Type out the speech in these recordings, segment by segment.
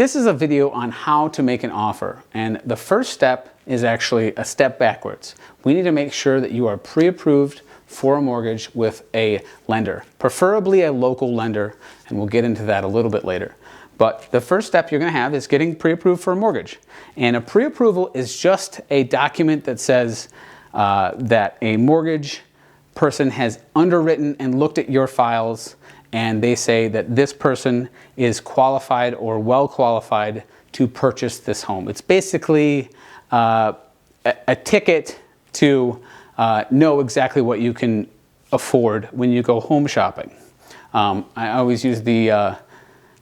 This is a video on how to make an offer, and the first step is actually a step backwards. We need to make sure that you are pre-approved for a mortgage with a lender, preferably a local lender, and we'll get into that a little bit later. But the first step you're going to have is getting pre-approved for a mortgage. And a pre-approval is just a document that says that a mortgage person has underwritten and looked at your files, and they say that this person is qualified or well qualified to purchase this home. It's basically a ticket to know exactly what you can afford when you go home shopping. I always use the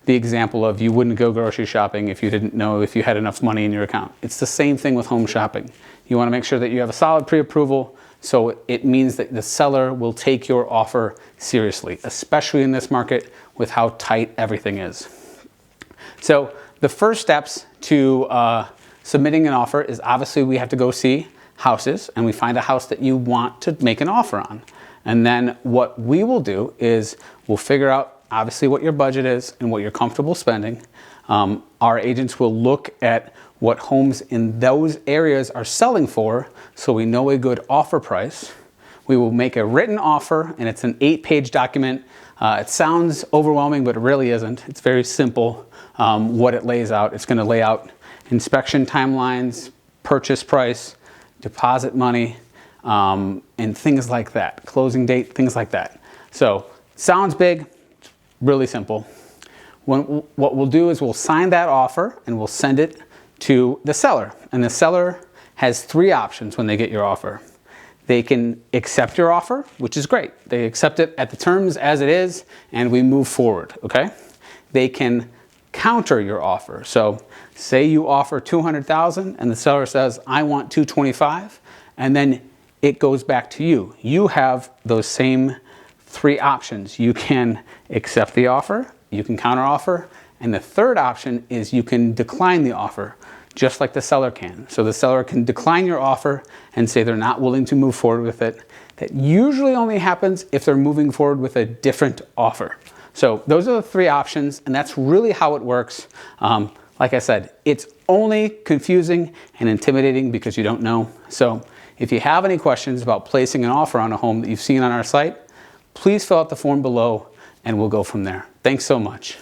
example of you wouldn't go grocery shopping if you didn't know if you had enough money in your account. It's the same thing with home shopping. You want to make sure that you have a solid pre-approval, so it means that the seller will take your offer seriously, especially in this market with how tight everything is. So the first steps to submitting an offer is obviously we have to go see houses, and we find a house that you want to make an offer on. And then what we will do is we'll figure out obviously what your budget is and what you're comfortable spending. Our agents will look at what homes in those areas are selling for, so we know a good offer price. We will make a written offer, and it's an 8-page document. It sounds overwhelming, but it really isn't. It's very simple what it lays out. It's going to lay out inspection timelines, purchase price, deposit money, and things like that. Closing date, things like that. So sounds big, really simple. What we'll do is we'll sign that offer and we'll send it to the seller. And the seller has 3 options when they get your offer. They can accept your offer, which is great. They accept it at the terms as it is, and we move forward, okay? They can counter your offer. So say you offer $200,000 and the seller says, I want $225,000, and then it goes back to you. You have those same 3 options. You can accept the offer, you can counter offer, and the third option is you can decline the offer, just like the seller can. So the seller can decline your offer and say they're not willing to move forward with it. That usually only happens if they're moving forward with a different offer. So those are the 3 options, and that's really how it works. Like I said, it's only confusing and intimidating because you don't know. So if you have any questions about placing an offer on a home that you've seen on our site, please fill out the form below and we'll go from there. Thanks so much.